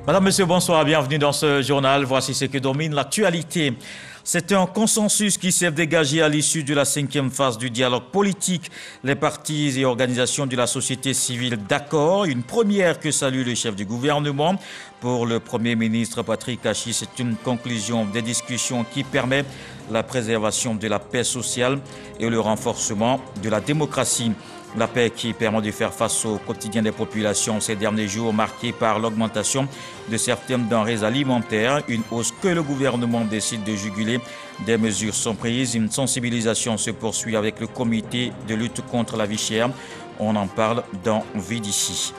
Madame, Monsieur, bonsoir, bienvenue dans ce journal. Voici ce que domine l'actualité. C'est un consensus qui s'est dégagé à l'issue de la 5e phase du dialogue politique. Les partis et organisations de la société civile d'accord. Une première que salue le chef du gouvernement. Pour le Premier ministre Patrick Achi, c'est une conclusion des discussions qui permet la préservation de la paix sociale et le renforcement de la démocratie. La paix qui permet de faire face au quotidien des populations ces derniers jours marqués par l'augmentation de certaines denrées alimentaires, une hausse que le gouvernement décide de juguler. Des mesures sont prises, une sensibilisation se poursuit avec le comité de lutte contre la vie chère. On en parle dans Vidici.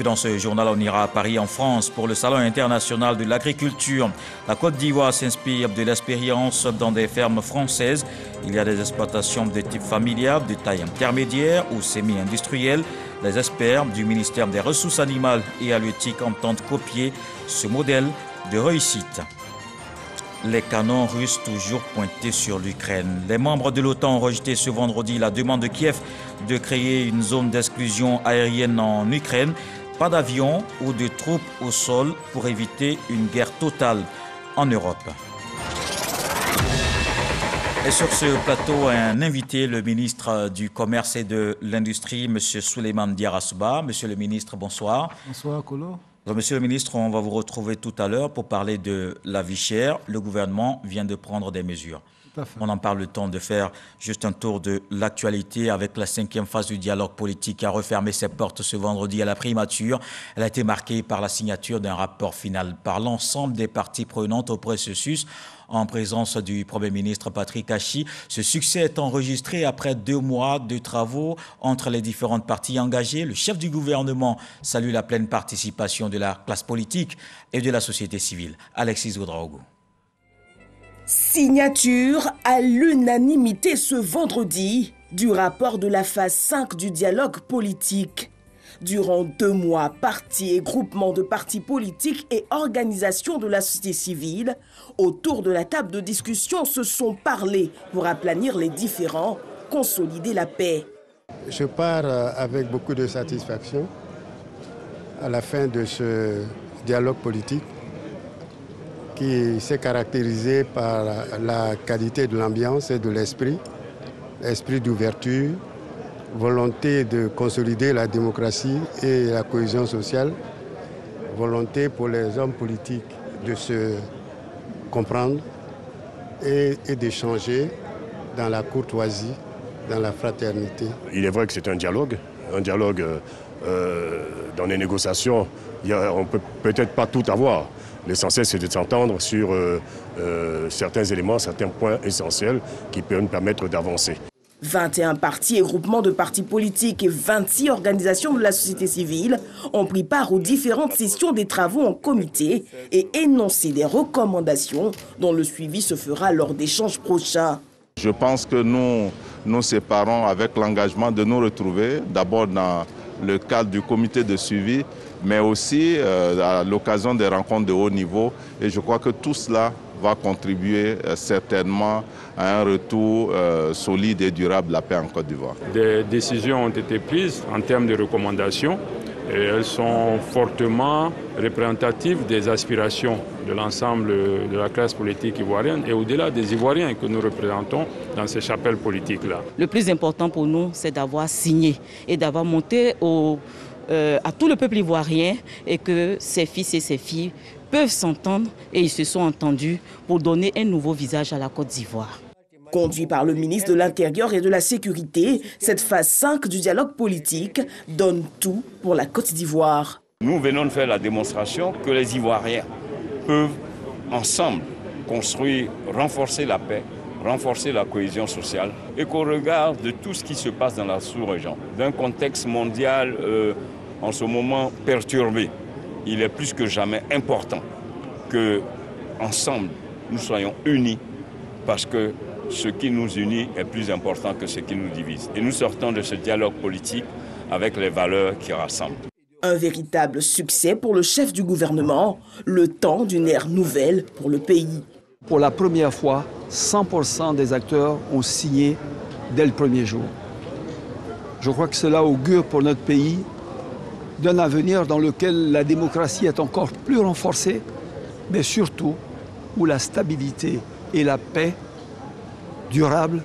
Dans ce journal, on ira à Paris, en France, pour le Salon international de l'agriculture. La Côte d'Ivoire s'inspire de l'expérience dans des fermes françaises. Il y a des exploitations de type familial, de taille intermédiaire ou semi-industrielle. Les experts du ministère des Ressources animales et halieutiques entendent copier ce modèle de réussite. Les canons russes toujours pointés sur l'Ukraine. Les membres de l'OTAN ont rejeté ce vendredi la demande de Kiev de créer une zone d'exclusion aérienne en Ukraine. Pas d'avions ou de troupes au sol pour éviter une guerre totale en Europe. Et sur ce plateau, un invité, le ministre du Commerce et de l'Industrie, M. Souleymane Diarra-Souba. Monsieur le ministre, bonsoir. Bonsoir, Kolo. Monsieur le ministre, on va vous retrouver tout à l'heure pour parler de la vie chère. Le gouvernement vient de prendre des mesures. On en parle le temps de faire juste un tour de l'actualité avec la 5e phase du dialogue politique qui a refermé ses portes ce vendredi à la primature. Elle a été marquée par la signature d'un rapport final par l'ensemble des parties prenantes au processus en présence du Premier ministre Patrick Achi. Ce succès est enregistré après 2 mois de travaux entre les différentes parties engagées. Le chef du gouvernement salue la pleine participation de la classe politique et de la société civile. Alexis Ouedraogo. Signature à l'unanimité ce vendredi du rapport de la phase 5 du dialogue politique. Durant 2 mois, partis et groupements de partis politiques et organisations de la société civile, autour de la table de discussion, se sont parlé pour aplanir les différends, consolider la paix. Je pars avec beaucoup de satisfaction à la fin de ce dialogue politique qui s'est caractérisé par la qualité de l'ambiance et de l'esprit, esprit d'ouverture, volonté de consolider la démocratie et la cohésion sociale, volonté pour les hommes politiques de se comprendre et d'échanger dans la courtoisie, dans la fraternité. Il est vrai que c'est un dialogue dans les négociations, on ne peut peut-être pas tout avoir. L'essentiel, c'est de s'entendre sur certains éléments, certains points essentiels qui peuvent nous permettre d'avancer. 21 partis et groupements de partis politiques et 26 organisations de la société civile ont pris part aux différentes sessions des travaux en comité et énoncé des recommandations dont le suivi se fera lors d'échanges prochains. Je pense que nous nous séparons avec l'engagement de nous retrouver d'abord dans le cadre du comité de suivi, mais aussi à l'occasion des rencontres de haut niveau. Et je crois que tout cela va contribuer certainement à un retour solide et durable de la paix en Côte d'Ivoire. Des décisions ont été prises en termes de recommandations et elles sont fortement représentatives des aspirations de l'ensemble de la classe politique ivoirienne et au-delà des Ivoiriens que nous représentons dans ces chapelles politiques-là. Le plus important pour nous, c'est d'avoir signé et d'avoir monté à tout le peuple ivoirien et que ses fils et ses filles peuvent s'entendre et ils se sont entendus pour donner un nouveau visage à la Côte d'Ivoire. Conduit par le ministre de l'Intérieur et de la Sécurité, cette phase 5 du dialogue politique donne tout pour la Côte d'Ivoire. Nous venons de faire la démonstration que les Ivoiriens peuvent ensemble construire, renforcer la paix, renforcer la cohésion sociale et qu'au regard de tout ce qui se passe dans la sous-région, d'un contexte mondial en ce moment perturbé, il est plus que jamais important que ensemble nous soyons unis parce que ce qui nous unit est plus important que ce qui nous divise. Et nous sortons de ce dialogue politique avec les valeurs qui rassemblent. Un véritable succès pour le chef du gouvernement, le temps d'une ère nouvelle pour le pays. Pour la première fois, 100% des acteurs ont signé dès le premier jour. Je crois que cela augure pour notre pays d'un avenir dans lequel la démocratie est encore plus renforcée, mais surtout où la stabilité et la paix durables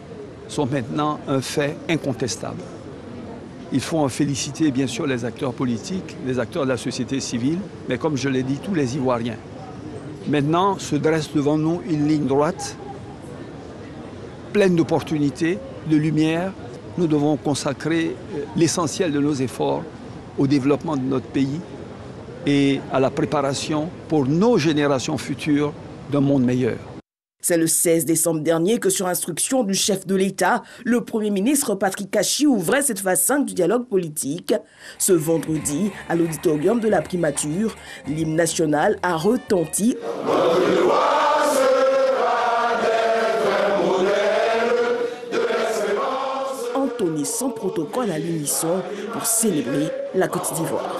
sont maintenant un fait incontestable. Il faut en féliciter bien sûr les acteurs politiques, les acteurs de la société civile, mais comme je l'ai dit, tous les Ivoiriens. Maintenant se dresse devant nous une ligne droite, pleine d'opportunités, de lumière. Nous devons consacrer l'essentiel de nos efforts au développement de notre pays et à la préparation pour nos générations futures d'un monde meilleur. C'est le 16 décembre dernier que, sur instruction du chef de l'État, le Premier ministre Patrick Kachi ouvrait cette phase 5 du dialogue politique. Ce vendredi, à l'auditorium de la primature, l'hymne national a retenti, entonné sans protocole à l'unisson pour célébrer la Côte d'Ivoire.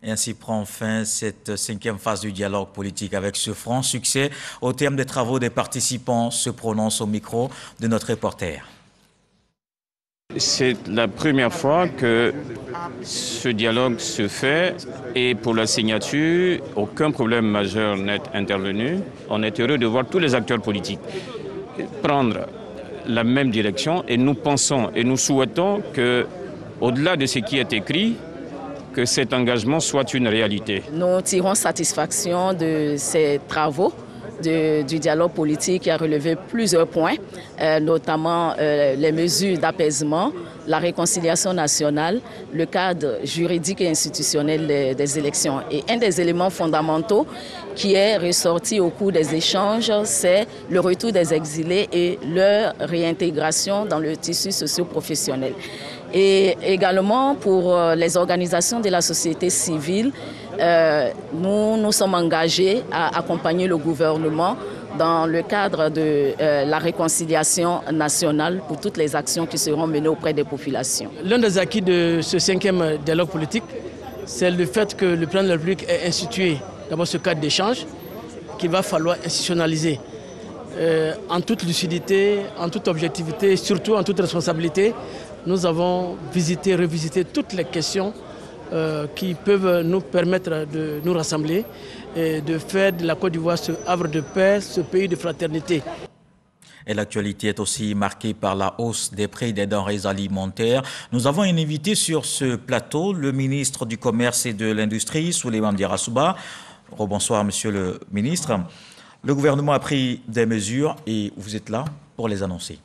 Et ainsi prend fin cette 5e phase du dialogue politique avec ce franc succès. Au terme des travaux, des participants se prononcent au micro de notre reporter. C'est la première fois que ce dialogue se fait et pour la signature, aucun problème majeur n'est intervenu. On est heureux de voir tous les acteurs politiques prendre la même direction et nous pensons et nous souhaitons que, au-delà de ce qui est écrit, que cet engagement soit une réalité. Nous tirons satisfaction de ces travaux du dialogue politique qui a relevé plusieurs points, notamment les mesures d'apaisement, la réconciliation nationale, le cadre juridique et institutionnel des élections. Et un des éléments fondamentaux qui est ressorti au cours des échanges, c'est le retour des exilés et leur réintégration dans le tissu socio-professionnel. Et également pour les organisations de la société civile, nous sommes engagés à accompagner le gouvernement dans le cadre de la réconciliation nationale pour toutes les actions qui seront menées auprès des populations. L'un des acquis de ce 5e dialogue politique, c'est le fait que le président de la République ait institué d'abord ce cadre d'échange qu'il va falloir institutionnaliser en toute lucidité, en toute objectivité, surtout en toute responsabilité. Nous avons visité, revisité toutes les questions qui peuvent nous permettre de nous rassembler et de faire de la Côte d'Ivoire ce havre de paix, ce pays de fraternité. Et l'actualité est aussi marquée par la hausse des prix des denrées alimentaires. Nous avons un invité sur ce plateau, le ministre du Commerce et de l'Industrie, Souleymane Diarra-Souba. Bonsoir, monsieur le ministre. Le gouvernement a pris des mesures et vous êtes là pour les annoncer.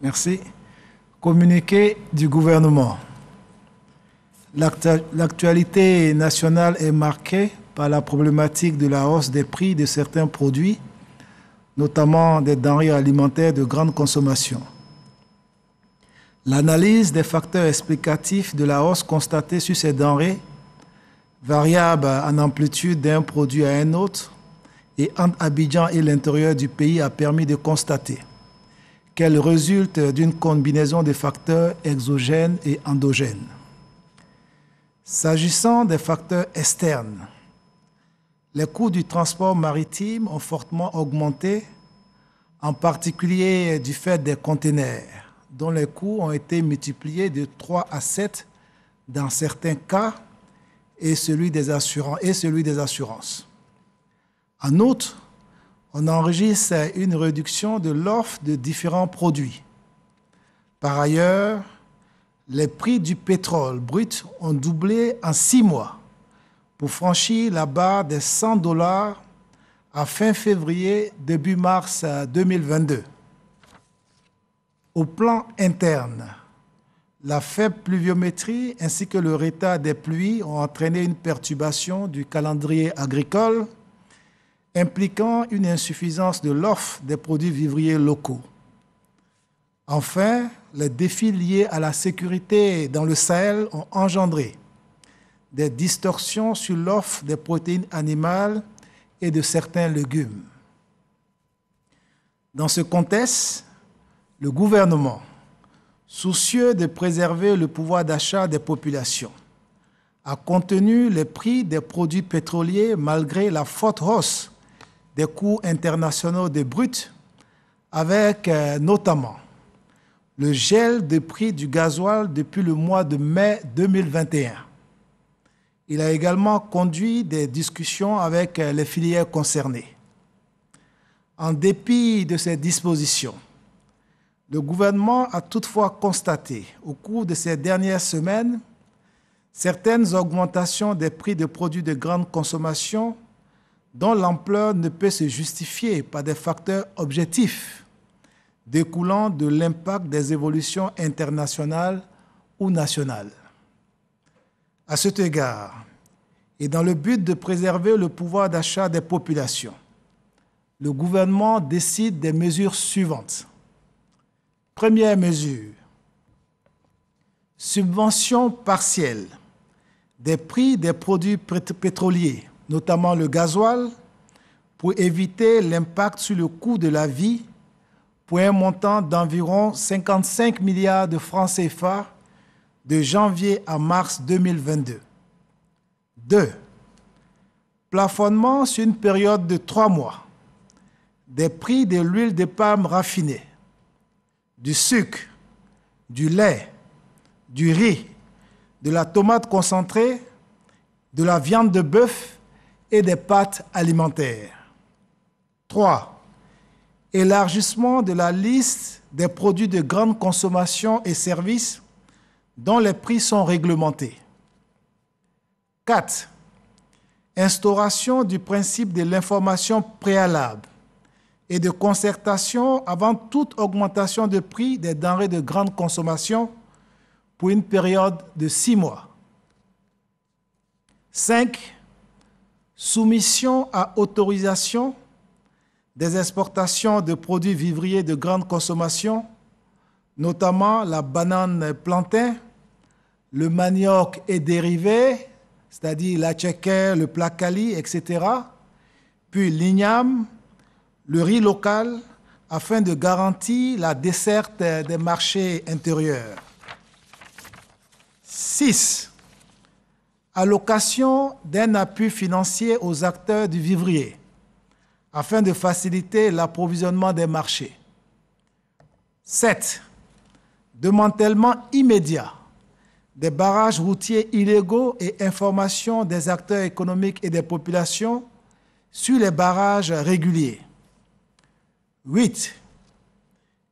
Merci. Communiqué du gouvernement. L'actualité nationale est marquée par la problématique de la hausse des prix de certains produits, notamment des denrées alimentaires de grande consommation. L'analyse des facteurs explicatifs de la hausse constatée sur ces denrées, variable en amplitude d'un produit à un autre, et entre Abidjan et l'intérieur du pays a permis de constater qu'elle résulte d'une combinaison de facteurs exogènes et endogènes. S'agissant des facteurs externes, les coûts du transport maritime ont fortement augmenté, en particulier du fait des conteneurs, dont les coûts ont été multipliés de 3 à 7 dans certains cas, et celui des assurances. En outre, on enregistre une réduction de l'offre de différents produits. Par ailleurs, les prix du pétrole brut ont doublé en 6 mois pour franchir la barre des $100 à fin février, début mars 2022. Au plan interne, la faible pluviométrie ainsi que le retard des pluies ont entraîné une perturbation du calendrier agricole, impliquant une insuffisance de l'offre des produits vivriers locaux. Enfin, les défis liés à la sécurité dans le Sahel ont engendré des distorsions sur l'offre des protéines animales et de certains légumes. Dans ce contexte, le gouvernement, soucieux de préserver le pouvoir d'achat des populations, a contenu les prix des produits pétroliers malgré la forte hausse des cours internationaux de brut, avec notamment le gel des prix du gasoil depuis le mois de mai 2021. Il a également conduit des discussions avec les filières concernées. En dépit de ces dispositions, le gouvernement a toutefois constaté au cours de ces dernières semaines certaines augmentations des prix de produits de grande consommation dont l'ampleur ne peut se justifier par des facteurs objectifs découlant de l'impact des évolutions internationales ou nationales. À cet égard, et dans le but de préserver le pouvoir d'achat des populations, le gouvernement décide des mesures suivantes. Première mesure, subvention partielle des prix des produits pétroliers, notamment le gasoil, pour éviter l'impact sur le coût de la vie pour un montant d'environ 55 milliards de francs CFA de janvier à mars 2022. 2. Plafonnement sur une période de 3 mois des prix de l'huile de palme raffinée, du sucre, du lait, du riz, de la tomate concentrée, de la viande de bœuf et des pâtes alimentaires. 3. Élargissement de la liste des produits de grande consommation et services dont les prix sont réglementés. 4. Instauration du principe de l'information préalable et de concertation avant toute augmentation de prix des denrées de grande consommation pour une période de 6 mois. 5. Soumission à autorisation des exportations de produits vivriers de grande consommation, notamment la banane plantain, le manioc et dérivés, c'est-à-dire la tchéké, le placali, etc., puis l'igname, le riz local, afin de garantir la desserte des marchés intérieurs. 6. Allocation d'un appui financier aux acteurs du vivrier, afin de faciliter l'approvisionnement des marchés. 7. Démantèlement immédiat des barrages routiers illégaux et information des acteurs économiques et des populations sur les barrages réguliers. 8.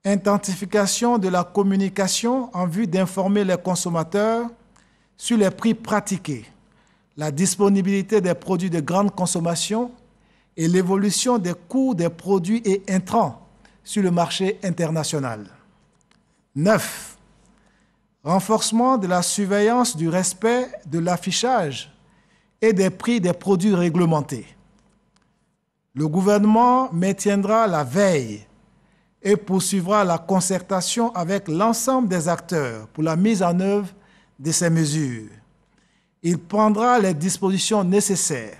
Intensification de la communication en vue d'informer les consommateurs sur les prix pratiqués, la disponibilité des produits de grande consommation et l'évolution des coûts des produits et intrants sur le marché international. 9. Renforcement de la surveillance du respect de l'affichage et des prix des produits réglementés. Le gouvernement maintiendra la veille et poursuivra la concertation avec l'ensemble des acteurs pour la mise en œuvre de ces mesures. Il prendra les dispositions nécessaires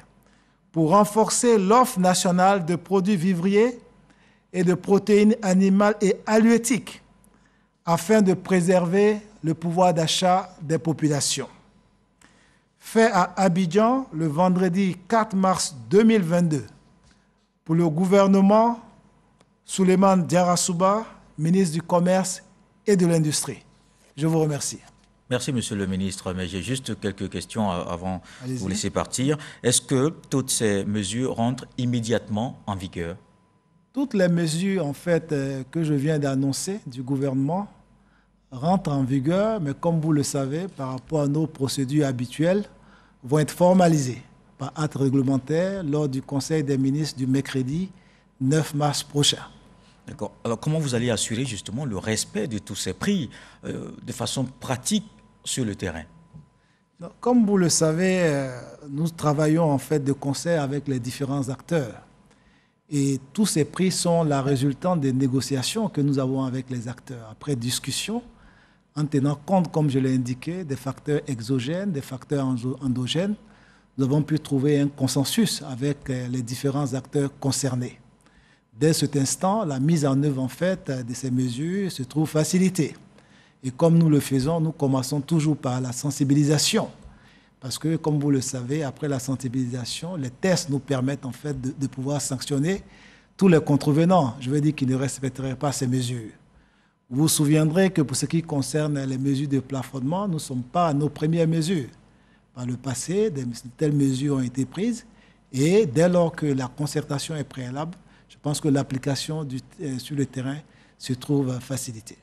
pour renforcer l'offre nationale de produits vivriers et de protéines animales et halieutiques afin de préserver le pouvoir d'achat des populations. Fait à Abidjan le vendredi 4 mars 2022 pour le gouvernement, Souleymane Diarra-Souba, ministre du Commerce et de l'Industrie. Je vous remercie. Merci, Monsieur le ministre. Mais j'ai juste quelques questions avant de vous laisser partir. Est-ce que toutes ces mesures rentrent immédiatement en vigueur? Toutes les mesures, en fait, que je viens d'annoncer du gouvernement rentrent en vigueur, mais comme vous le savez, par rapport à nos procédures habituelles, vont être formalisées par acte réglementaire lors du Conseil des ministres du mercredi 9 mars prochain. D'accord. Alors, comment vous allez assurer justement le respect de tous ces prix de façon pratique sur le terrain? Comme vous le savez, nous travaillons en fait de concert avec les différents acteurs. Et tous ces prix sont la résultante des négociations que nous avons avec les acteurs. Après discussion, en tenant compte, comme je l'ai indiqué, des facteurs exogènes, des facteurs endogènes, nous avons pu trouver un consensus avec les différents acteurs concernés. Dès cet instant, la mise en œuvre en fait de ces mesures se trouve facilitée. Et comme nous le faisons, nous commençons toujours par la sensibilisation. Parce que, comme vous le savez, après la sensibilisation, les tests nous permettent en fait de pouvoir sanctionner tous les contrevenants, je veux dire, qui ne respecteraient pas ces mesures. Vous vous souviendrez que pour ce qui concerne les mesures de plafonnement, nous ne sommes pas à nos premières mesures. Par le passé, de telles mesures ont été prises et dès lors que la concertation est préalable, je pense que l'application sur le terrain se trouve facilitée.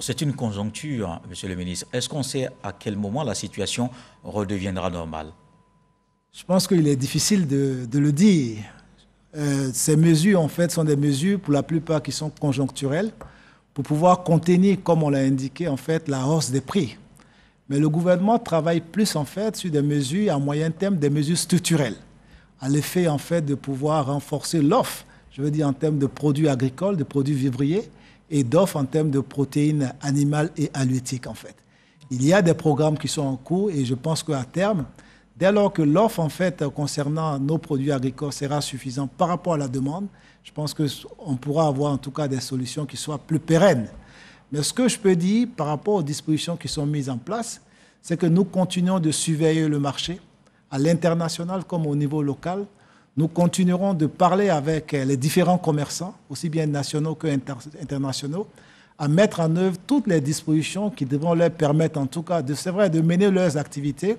C'est une conjoncture, Monsieur le ministre. Est-ce qu'on sait à quel moment la situation redeviendra normale? Je pense qu'il est difficile de le dire. Ces mesures, en fait, sont des mesures, pour la plupart, qui sont conjoncturelles, pour pouvoir contenir, comme on l'a indiqué, en fait, la hausse des prix. Mais le gouvernement travaille plus, en fait, sur des mesures à moyen terme, des mesures structurelles, à l'effet, en fait, de pouvoir renforcer l'offre, je veux dire en termes de produits agricoles, de produits vivriers, et d'offres en termes de protéines animales et halieutiques, en fait. Il y a des programmes qui sont en cours et je pense qu'à terme, dès lors que l'offre, en fait, concernant nos produits agricoles sera suffisante par rapport à la demande, je pense qu'on pourra avoir en tout cas des solutions qui soient plus pérennes. Mais ce que je peux dire par rapport aux dispositions qui sont mises en place, c'est que nous continuons de surveiller le marché à l'international comme au niveau local. Nous continuerons de parler avec les différents commerçants, aussi bien nationaux qu'internationaux, à mettre en œuvre toutes les dispositions qui devront leur permettre, en tout cas, c'est vrai, de mener leurs activités,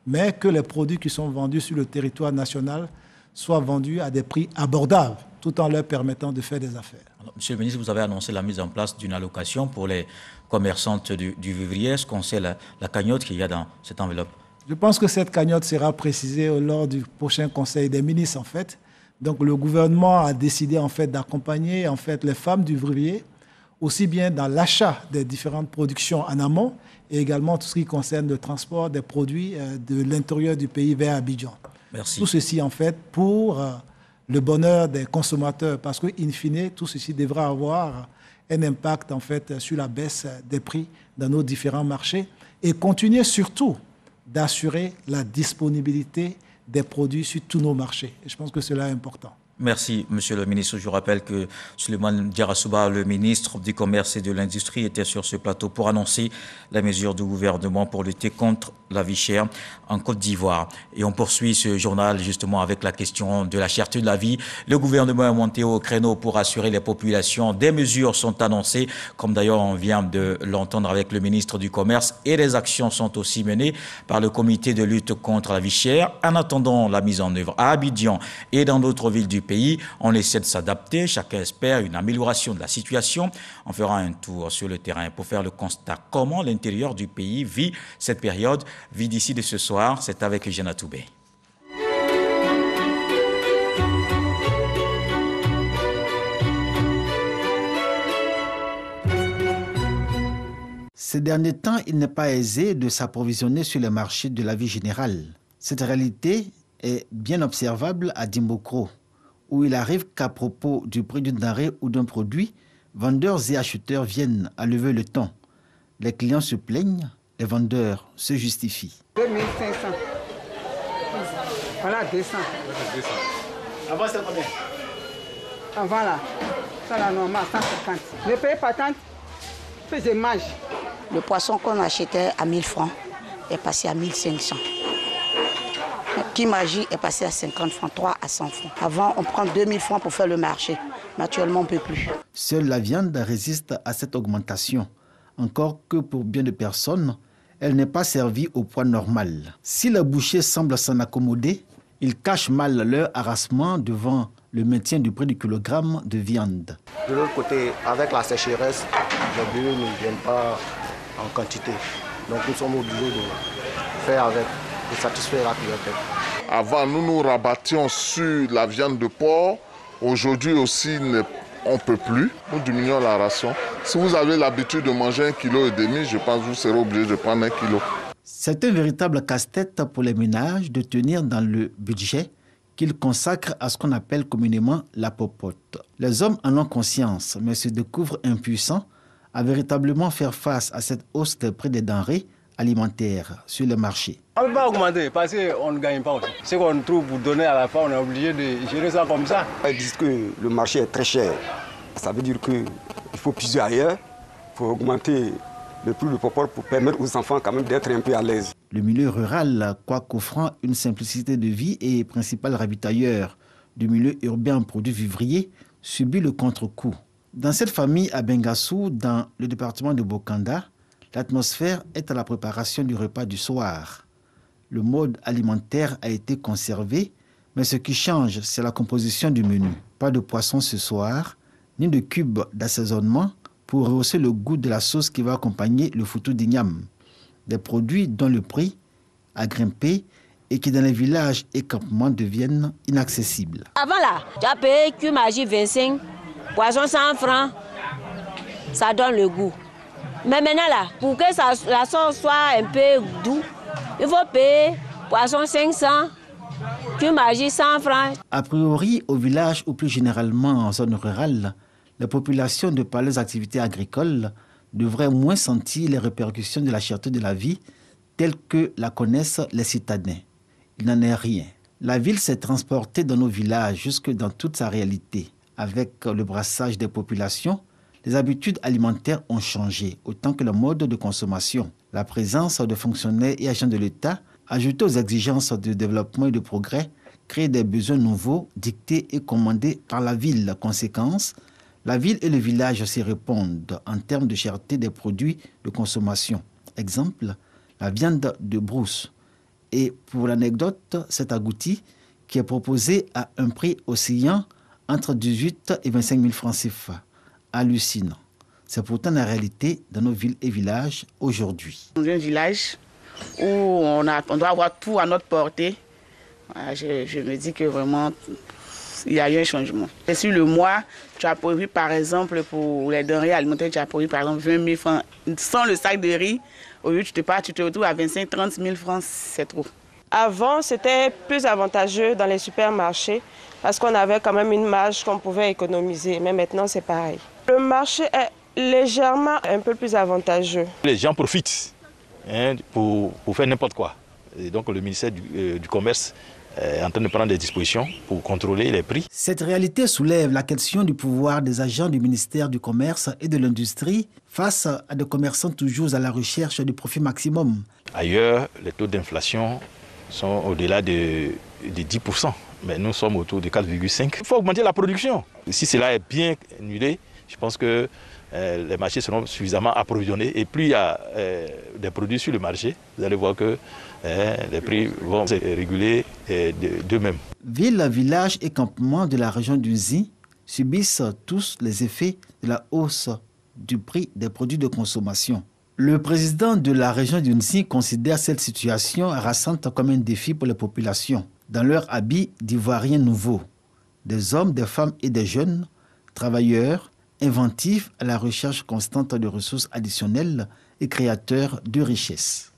mais que les produits qui sont vendus sur le territoire national soient vendus à des prix abordables, tout en leur permettant de faire des affaires. Alors, Monsieur le ministre, vous avez annoncé la mise en place d'une allocation pour les commerçantes du vivrier. Est-ce qu'on sait la cagnotte qu'il y a dans cette enveloppe? Je pense que cette cagnotte sera précisée lors du prochain Conseil des ministres, en fait. Donc, le gouvernement a décidé, en fait, d'accompagner, en fait, les femmes du vivrier, aussi bien dans l'achat des différentes productions en amont et également tout ce qui concerne le transport des produits de l'intérieur du pays vers Abidjan. Merci. Tout ceci, en fait, pour le bonheur des consommateurs, parce que, in fine, tout ceci devra avoir un impact, en fait, sur la baisse des prix dans nos différents marchés et continuer surtout d'assurer la disponibilité des produits sur tous nos marchés. Et je pense que cela est important. Merci, Monsieur le ministre. Je rappelle que Souleymane Diarra-Souba, le ministre du Commerce et de l'Industrie, était sur ce plateau pour annoncer les mesures du gouvernement pour lutter contre la vie chère en Côte d'Ivoire. Et on poursuit ce journal justement avec la question de la cherté de la vie. Le gouvernement est monté au créneau pour assurer les populations. Des mesures sont annoncées, comme d'ailleurs on vient de l'entendre avec le ministre du Commerce, et les actions sont aussi menées par le comité de lutte contre la vie chère. En attendant la mise en œuvre à Abidjan et dans d'autres villes du pays, on essaie de s'adapter. Chacun espère une amélioration de la situation. On fera un tour sur le terrain pour faire le constat comment l'intérieur du pays vit cette période. Vit d'ici de ce soir, c'est avec Eugène Toubé. Ces derniers temps, il n'est pas aisé de s'approvisionner sur les marchés de la vie générale. Cette réalité est bien observable à Dimbokro, où il arrive qu'à propos du prix d'une denrée ou d'un produit, vendeurs et acheteurs viennent à lever le ton. Les clients se plaignent, les vendeurs se justifient. 2500. Voilà 200. Avant, c'était combien? Avant là, ça la normale, 150. Je paye pas tant, puis je mange. Le poisson qu'on achetait à 1000 francs est passé à 1500. Kimaji est passé à 50 francs, 3 à 100 francs. Avant, on prend 2000 francs pour faire le marché. Mais actuellement, on ne peut plus. Seule la viande résiste à cette augmentation. Encore que pour bien de personnes, elle n'est pas servie au poids normal. Si les bouchers semblent s'en accommoder, ils cachent mal leur harassement devant le maintien du prix du kilogramme de viande. De l'autre côté, avec la sécheresse, les bœufs ne viennent pas en quantité. Donc nous sommes obligés de faire avec, de satisfaire la clientèle. Avant, nous nous rabattions sur la viande de porc. Aujourd'hui aussi, on ne peut plus. Nous diminuons la ration. Si vous avez l'habitude de manger 1,5 kg, je pense que vous serez obligé de prendre 1 kg. C'est un véritable casse-tête pour les ménages de tenir dans le budget qu'ils consacrent à ce qu'on appelle communément la popote. Les hommes en ont conscience, mais se découvrent impuissants à véritablement faire face à cette hausse des prix des denrées alimentaires sur le marché. On ne peut pas augmenter parce qu'on ne gagne pas aussi. Ce qu'on trouve pour donner à la fin, on est obligé de gérer ça comme ça. Ils disent que le marché est très cher. Ça veut dire qu'il faut puiser ailleurs, il faut augmenter le prix du popol pour permettre aux enfants quand même d'être un peu à l'aise. Le milieu rural, quoique offrant une simplicité de vie et principal ravitailleur du milieu urbain en produits vivriers, subit le contre-coup. Dans cette famille à Bengassou, dans le département de Bokanda, l'atmosphère est à la préparation du repas du soir. Le mode alimentaire a été conservé, mais ce qui change, c'est la composition du menu. Pas de poisson ce soir, ni de cubes d'assaisonnement pour rehausser le goût de la sauce qui va accompagner le foutou d'igname. Des produits dont le prix a grimpé et qui dans les villages et campements deviennent inaccessibles. Avant là, tu as payé cumagie 25, poisson 100 francs, ça donne le goût. Mais maintenant là, pour que la sauce soit un peu douce, il faut payer poisson 500, cumagie 100 francs. A priori, au village ou plus généralement en zone rurale, la population de par les activités agricoles devrait moins sentir les répercussions de la cherté de la vie telles que la connaissent les citadins. Il n'en est rien. La ville s'est transportée dans nos villages jusque dans toute sa réalité. Avec le brassage des populations, les habitudes alimentaires ont changé, autant que le mode de consommation. La présence de fonctionnaires et agents de l'État, ajoutée aux exigences de développement et de progrès, crée des besoins nouveaux dictés et commandés par la ville. Conséquence, la ville et le village s'y répondent en termes de cherté des produits de consommation. Exemple, la viande de brousse. Et pour l'anecdote, cet agouti qui est proposé à un prix oscillant entre 18 et 25 000 francs CFA. Hallucinant. C'est pourtant la réalité dans nos villes et villages aujourd'hui. Dans un village où on doit avoir tout à notre portée, je me dis que vraiment, il y a eu un changement. Et sur le mois, tu as prévu par exemple pour les denrées alimentaires, tu as prévu par exemple 20 000 francs. Sans le sac de riz, au lieu tu te retrouves à 25-30 000 francs, c'est trop. Avant, c'était plus avantageux dans les supermarchés parce qu'on avait quand même une marge qu'on pouvait économiser. Mais maintenant, c'est pareil. Le marché est légèrement un peu plus avantageux. Les gens profitent pour faire n'importe quoi. Et donc le ministère du Commerce est en train de prendre des dispositions pour contrôler les prix. Cette réalité soulève la question du pouvoir des agents du ministère du Commerce et de l'Industrie face à des commerçants toujours à la recherche du profit maximum. Ailleurs, les taux d'inflation sont au-delà de 10%, mais nous sommes autour de 4,5%. Il faut augmenter la production. Si cela est bien annulé, je pense que les marchés seront suffisamment approvisionnés et plus il y a des produits sur le marché, vous allez voir que les prix vont se réguler d'eux-mêmes. Villes, villages et campements de la région du Zi subissent tous les effets de la hausse du prix des produits de consommation. Le président de la région du Zi considère cette situation harassante comme un défi pour les populations. Dans leur habit d'ivoiriens nouveaux, des hommes, des femmes et des jeunes, travailleurs, inventifs à la recherche constante de ressources additionnelles et créateurs de richesses.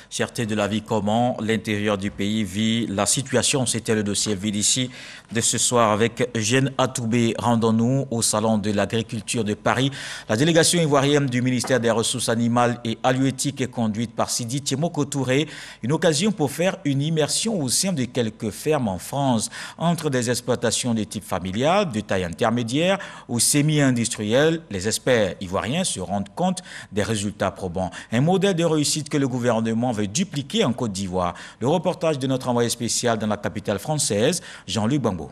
Cherté de la vie, comment l'intérieur du pays vit la situation. C'était le dossier Ville ici de ce soir avec Eugène Atoubé. Rendons-nous au Salon de l'Agriculture de Paris. La délégation ivoirienne du ministère des Ressources animales et halieutiques est conduite par Sidi Tiemoko Touré. Une occasion pour faire une immersion au sein de quelques fermes en France, entre des exploitations de type familial, de taille intermédiaire ou semi-industrielle. Les experts ivoiriens se rendent compte des résultats probants. Un modèle de réussite que le gouvernement veut dupliquer en Côte d'Ivoire. Le reportage de notre envoyé spécial dans la capitale française, Jean-Luc Bambo.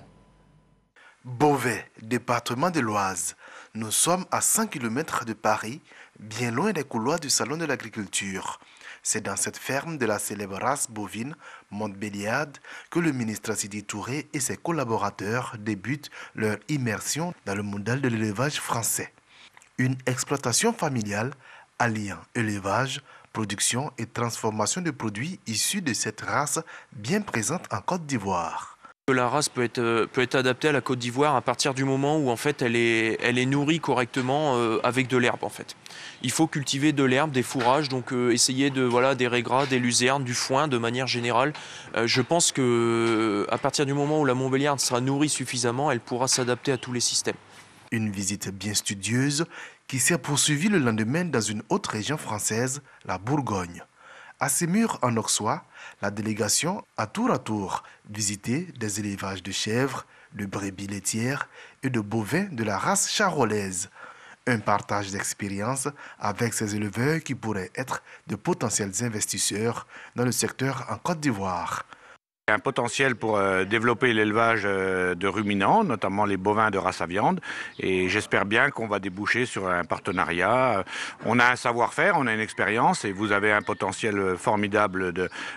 Beauvais, département de l'Oise. Nous sommes à 100 km de Paris, bien loin des couloirs du Salon de l'Agriculture. C'est dans cette ferme de la célèbre race bovine, Montbéliade, que le ministre Sidi Touré et ses collaborateurs débutent leur immersion dans le modèle de l'élevage français. Une exploitation familiale alliant élevage, production et transformation de produits issus de cette race bien présente en Côte d'Ivoire. La race peut être adaptée à la Côte d'Ivoire à partir du moment où en fait, elle est nourrie correctement avec de l'herbe. En fait. Il faut cultiver de l'herbe, des fourrages, donc essayer des raigrats, des luzernes, du foin de manière générale. Je pense qu'à partir du moment où la Montbéliarde sera nourrie suffisamment, elle pourra s'adapter à tous les systèmes. Une visite bien studieuse qui s'est poursuivie le lendemain dans une autre région française, la Bourgogne. À Sémur, en Auxois, la délégation a tour à tour visité des élevages de chèvres, de brebis laitières et de bovins de la race charolaise. Un partage d'expérience avec ces éleveurs qui pourraient être de potentiels investisseurs dans le secteur en Côte d'Ivoire. Il y a un potentiel pour développer l'élevage de ruminants, notamment les bovins de race à viande. Et j'espère bien qu'on va déboucher sur un partenariat. On a un savoir-faire, on a une expérience et vous avez un potentiel formidable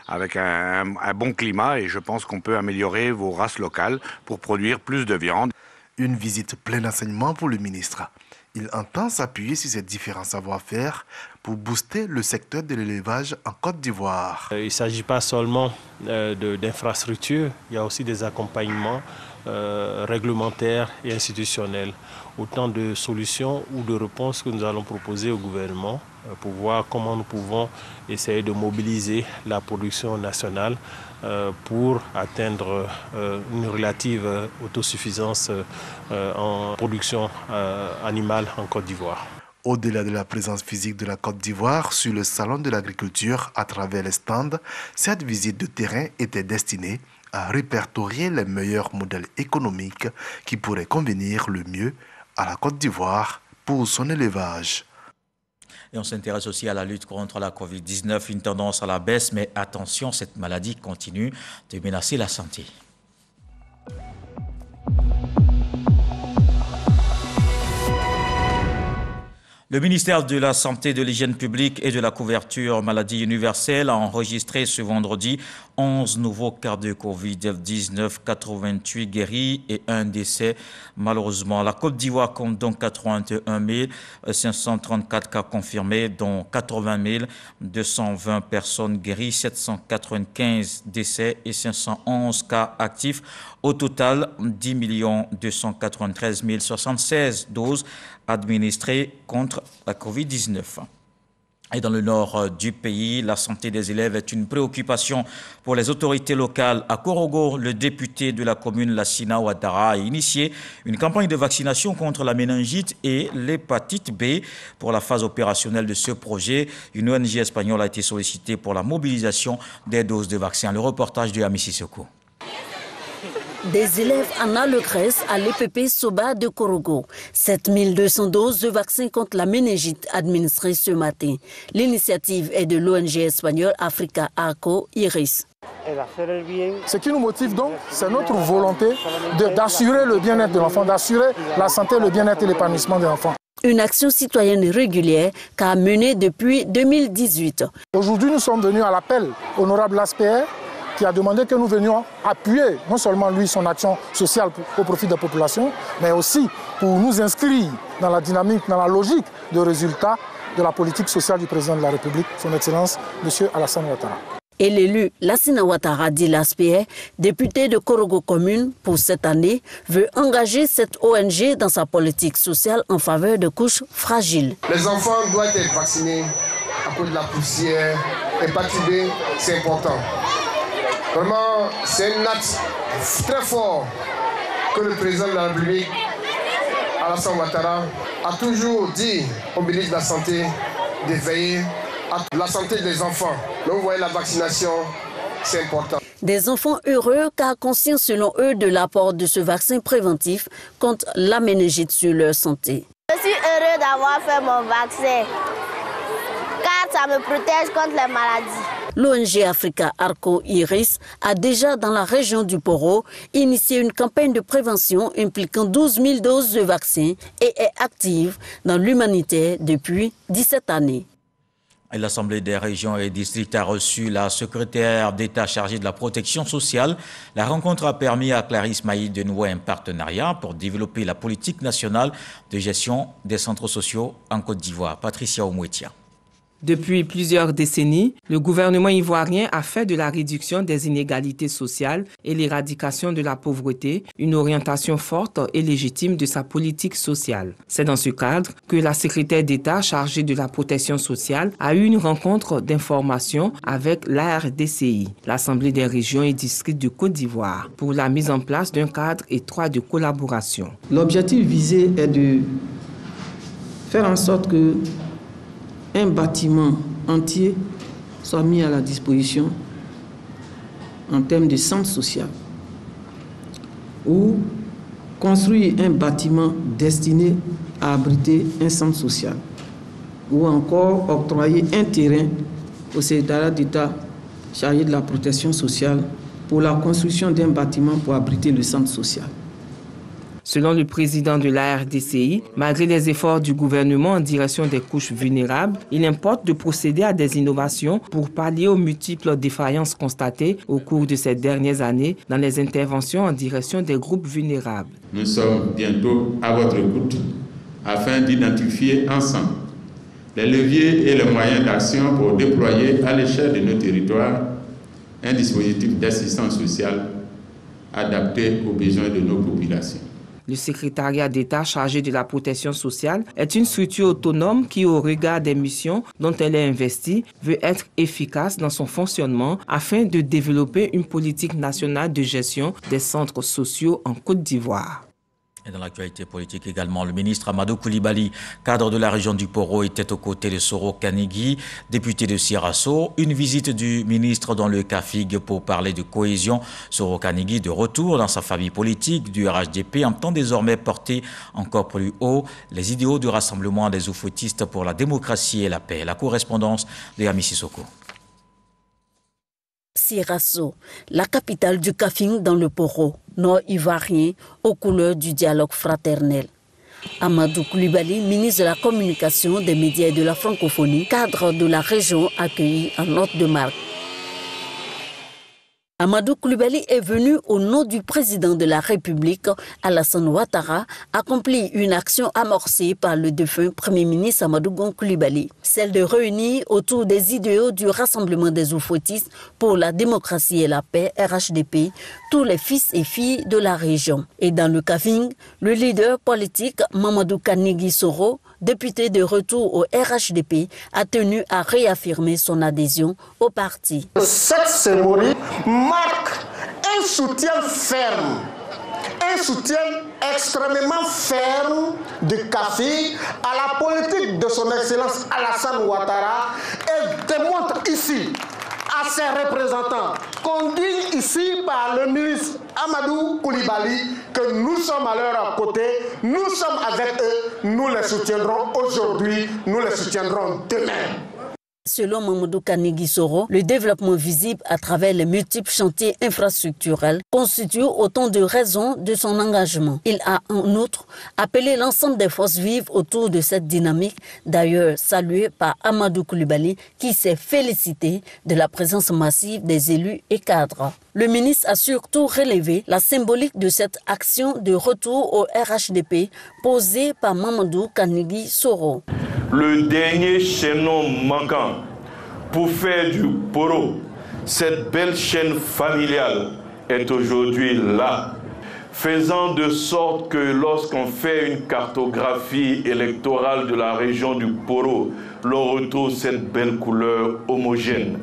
avec un bon climat. Et je pense qu'on peut améliorer vos races locales pour produire plus de viande. Une visite pleine d'enseignements pour le ministre. Il entend s'appuyer sur ces différents savoir-faire pour booster le secteur de l'élevage en Côte d'Ivoire. Il ne s'agit pas seulement d'infrastructures, il y a aussi des accompagnements réglementaires et institutionnels. Autant de solutions ou de réponses que nous allons proposer au gouvernement pour voir comment nous pouvons essayer de mobiliser la production nationale pour atteindre une relative autosuffisance en production animale en Côte d'Ivoire. Au-delà de la présence physique de la Côte d'Ivoire sur le salon de l'agriculture à travers les stands, cette visite de terrain était destinée à répertorier les meilleurs modèles économiques qui pourraient convenir le mieux à la Côte d'Ivoire pour son élevage. Et on s'intéresse aussi à la lutte contre la Covid-19, une tendance à la baisse, mais attention, cette maladie continue de menacer la santé. Le ministère de la Santé, de l'Hygiène publique et de la couverture maladie universelle a enregistré ce vendredi 11 nouveaux cas de Covid-19, 88 guéris et un décès. Malheureusement, la Côte d'Ivoire compte donc 81 534 cas confirmés, dont 80 220 personnes guéries, 795 décès et 511 cas actifs. Au total, 10 293 076 doses administrées contre la Covid-19. Et dans le nord du pays, la santé des élèves est une préoccupation pour les autorités locales. À Korogo, le député de la commune Lassina Ouattara a initié une campagne de vaccination contre la méningite et l'hépatite B. Pour la phase opérationnelle de ce projet, une ONG espagnole a été sollicitée pour la mobilisation des doses de vaccins. Le reportage de Ami Sissoko. Des élèves en Allegresse à l'EPP Soba de Korogo. 7200 doses de vaccins contre la méningite administrées ce matin. L'initiative est de l'ONG espagnole Africa Arco Iris. Ce qui nous motive donc, c'est notre volonté d'assurer le bien-être de l'enfant, d'assurer la santé, le bien-être et l'épanouissement de l'enfant. Une action citoyenne régulière qu'a menée depuis 2018. Aujourd'hui, nous sommes venus à l'appel honorable Laspé, qui a demandé que nous venions appuyer non seulement lui son action sociale au profit des populations, mais aussi pour nous inscrire dans la dynamique, dans la logique de résultat de la politique sociale du président de la République, son Excellence M. Alassane Ouattara. Et l'élu Lassina Ouattara dit Laspé, député de Korogo Commune pour cette année, veut engager cette ONG dans sa politique sociale en faveur de couches fragiles. Les enfants doivent être vaccinés à cause de la poussière, hépatite B, c'est important. Vraiment, c'est un acte très fort que le président de la République, Alassane Ouattara, a toujours dit au ministre de la Santé de veiller à la santé des enfants. Donc vous voyez, la vaccination, c'est important. Des enfants heureux car conscients selon eux de l'apport de ce vaccin préventif contre la méningite sur leur santé. Je suis heureux d'avoir fait mon vaccin car ça me protège contre les maladies. L'ONG Africa Arco Iris a déjà dans la région du Poro initié une campagne de prévention impliquant 12 000 doses de vaccins et est active dans l'humanitaire depuis 17 années. L'Assemblée des régions et districts a reçu la secrétaire d'État chargée de la protection sociale. La rencontre a permis à Clarisse Maï de nouer un partenariat pour développer la politique nationale de gestion des centres sociaux en Côte d'Ivoire. Patricia Omouetia. Depuis plusieurs décennies, le gouvernement ivoirien a fait de la réduction des inégalités sociales et l'éradication de la pauvreté une orientation forte et légitime de sa politique sociale. C'est dans ce cadre que la secrétaire d'État chargée de la protection sociale a eu une rencontre d'information avec l'ARDCI, l'Assemblée des régions et districts de Côte d'Ivoire, pour la mise en place d'un cadre étroit de collaboration. L'objectif visé est de faire en sorte que un bâtiment entier soit mis à la disposition en termes de centre social où construire un bâtiment destiné à abriter un centre social ou encore octroyer un terrain au secrétariat d'État chargé de la protection sociale pour la construction d'un bâtiment pour abriter le centre social. Selon le président de la RDCI, malgré les efforts du gouvernement en direction des couches vulnérables, il importe de procéder à des innovations pour pallier aux multiples défaillances constatées au cours de ces dernières années dans les interventions en direction des groupes vulnérables. Nous sommes bientôt à votre écoute afin d'identifier ensemble les leviers et les moyens d'action pour déployer à l'échelle de nos territoires un dispositif d'assistance sociale adapté aux besoins de nos populations. Le secrétariat d'État chargé de la protection sociale est une structure autonome qui, au regard des missions dont elle est investie, veut être efficace dans son fonctionnement afin de développer une politique nationale de gestion des centres sociaux en Côte d'Ivoire. Et dans l'actualité politique également, le ministre Amadou Coulibaly, cadre de la région du Poro, était aux côtés de Soro Kanigui, député de Sirasso. Une visite du ministre dans le CAFIG pour parler de cohésion. Soro Kanigui, de retour dans sa famille politique du RHDP, entend désormais porter encore plus haut les idéaux du rassemblement des oufoutistes pour la démocratie et la paix. La correspondance de Ami Sissoko. Sirasso, la capitale du Kafing dans le Poro, nord-ivoirien, aux couleurs du dialogue fraternel. Amadou Coulibaly, ministre de la Communication, des médias et de la francophonie, cadre de la région, accueilli en note de marque. Amadou Coulibaly est venu au nom du président de la République, Alassane Ouattara, accomplir une action amorcée par le défunt Premier ministre Amadou Gon Coulibaly, celle de réunir autour des idéaux du Rassemblement des oufoutistes pour la démocratie et la paix, RHDP, tous les fils et filles de la région. Et dans le Kafing, le leader politique Mamadou Kanigui Soro, député de retour au RHDP, a tenu à réaffirmer son adhésion au parti. Cette cérémonie marque un soutien ferme, un soutien extrêmement ferme de Kafing à la politique de son Excellence Alassane Ouattara et démontre ici à ses représentants, conduits ici par le ministre Amadou Coulibaly, que nous sommes à leur côté, nous sommes avec eux, nous les soutiendrons aujourd'hui, nous les soutiendrons demain. Selon Mamadou Kanigui Soro, le développement visible à travers les multiples chantiers infrastructurels constitue autant de raisons de son engagement. Il a en outre appelé l'ensemble des forces vives autour de cette dynamique, d'ailleurs saluée par Amadou Coulibaly, qui s'est félicité de la présence massive des élus et cadres. Le ministre a surtout relevé la symbolique de cette action de retour au RHDP posée par Mamadou Kanigui Soro. Le dernier chaînon manquant pour faire du Poro, cette belle chaîne familiale, est aujourd'hui là, faisant de sorte que lorsqu'on fait une cartographie électorale de la région du Poro, l'on retrouve cette belle couleur homogène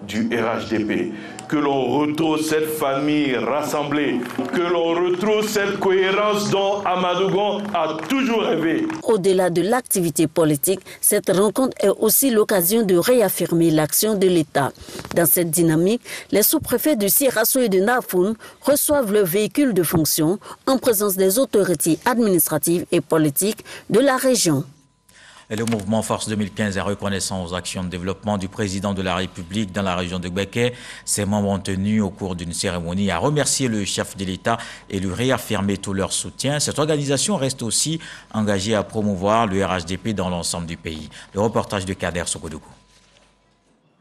du RHDP, que l'on retrouve cette famille rassemblée, que l'on retrouve cette cohérence dont Amadou Gon a toujours rêvé. Au-delà de l'activité politique, cette rencontre est aussi l'occasion de réaffirmer l'action de l'État. Dans cette dynamique, les sous-préfets de Sirasso et de Nafoun reçoivent leur véhicule de fonction en présence des autorités administratives et politiques de la région. Et le mouvement Force 2015 est reconnaissant aux actions de développement du président de la République dans la région de Gbeke. Ses membres ont tenu au cours d'une cérémonie à remercier le chef de l'État et lui réaffirmer tout leur soutien. Cette organisation reste aussi engagée à promouvoir le RHDP dans l'ensemble du pays. Le reportage de Kader Sokodougou.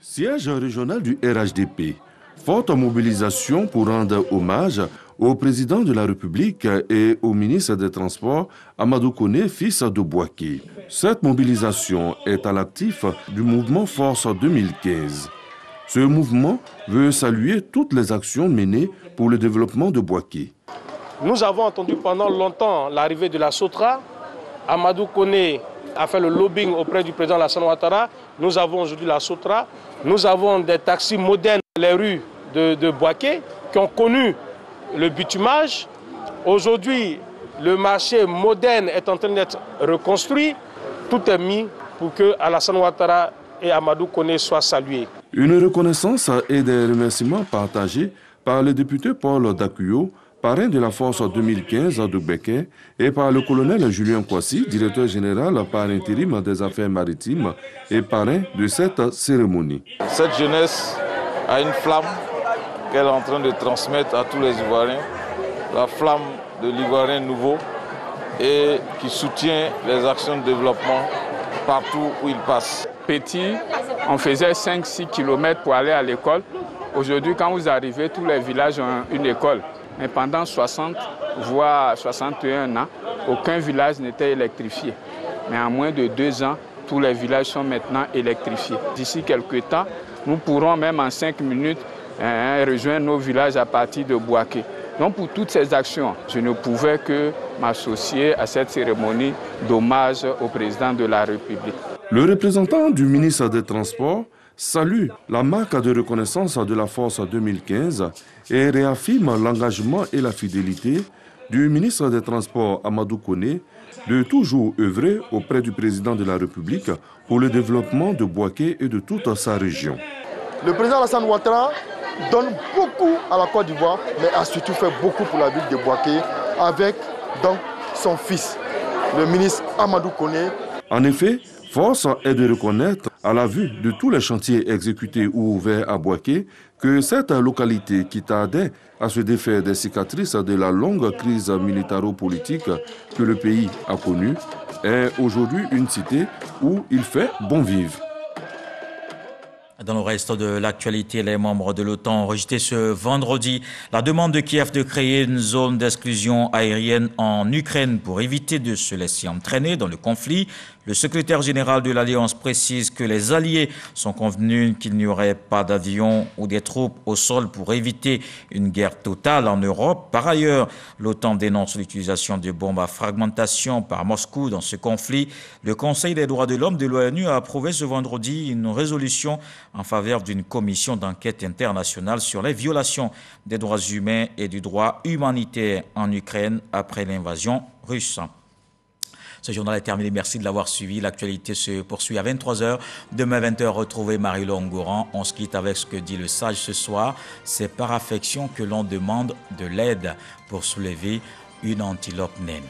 Siège régional du RHDP, forte mobilisation pour rendre hommage au président de la République et au ministre des Transports, Amadou Koné, fils de Bouaké. Cette mobilisation est à l'actif du mouvement Force 2015. Ce mouvement veut saluer toutes les actions menées pour le développement de Bouaké. Nous avons entendu pendant longtemps l'arrivée de la Sotra. Amadou Koné a fait le lobbying auprès du président Alassane Ouattara. Nous avons aujourd'hui la Sotra. Nous avons des taxis modernes dans les rues de Bouaké qui ont connu le bitumage. Aujourd'hui, le marché moderne est en train d'être reconstruit. Tout est mis pour que Alassane Ouattara et Amadou Koné soient salués. Une reconnaissance et des remerciements partagés par le député Paul Dakuyo, parrain de la force 2015 de Béquet, et par le colonel Julien Kwasi, directeur général par intérim des affaires maritimes et parrain de cette cérémonie. Cette jeunesse a une flamme qu'elle est en train de transmettre à tous les Ivoiriens, la flamme de l'Ivoirien nouveau et qui soutient les actions de développement partout où il passe. Petit, on faisait 5-6 km pour aller à l'école. Aujourd'hui, quand vous arrivez, tous les villages ont une école. Mais pendant 60, voire 61 ans, aucun village n'était électrifié. Mais en moins de 2 ans, tous les villages sont maintenant électrifiés. D'ici quelques temps, nous pourrons même en 5 minutes rejoindre nos villages à partir de Bouaké. Donc pour toutes ces actions, je ne pouvais que m'associer à cette cérémonie d'hommage au président de la République. Le représentant du ministre des Transports salue la marque de reconnaissance de la Force 2015 et réaffirme l'engagement et la fidélité du ministre des Transports Amadou Koné de toujours œuvrer auprès du président de la République pour le développement de Bouaké et de toute sa région. Le président Alassane Ouattara donne beaucoup à la Côte d'Ivoire, mais a surtout fait beaucoup pour la ville de Bouaké avec donc son fils, le ministre Amadou Koné. En effet, force est de reconnaître, à la vue de tous les chantiers exécutés ou ouverts à Bouaké, que cette localité qui tardait à se défaire des cicatrices de la longue crise militaro-politique que le pays a connue est aujourd'hui une cité où il fait bon vivre. Dans le reste de l'actualité, les membres de l'OTAN ont rejeté ce vendredi la demande de Kiev de créer une zone d'exclusion aérienne en Ukraine pour éviter de se laisser entraîner dans le conflit. Le secrétaire général de l'Alliance précise que les alliés sont convenus qu'il n'y aurait pas d'avions ou des troupes au sol pour éviter une guerre totale en Europe. Par ailleurs, l'OTAN dénonce l'utilisation de bombes à fragmentation par Moscou dans ce conflit. Le Conseil des droits de l'homme de l'ONU a approuvé ce vendredi une résolution en faveur d'une commission d'enquête internationale sur les violations des droits humains et du droit humanitaire en Ukraine après l'invasion russe. Ce journal est terminé. Merci de l'avoir suivi. L'actualité se poursuit à 23h. Demain 20h, retrouvez Marie-Laure Ngouran. On se quitte avec ce que dit le sage ce soir. C'est par affection que l'on demande de l'aide pour soulever une antilope naine.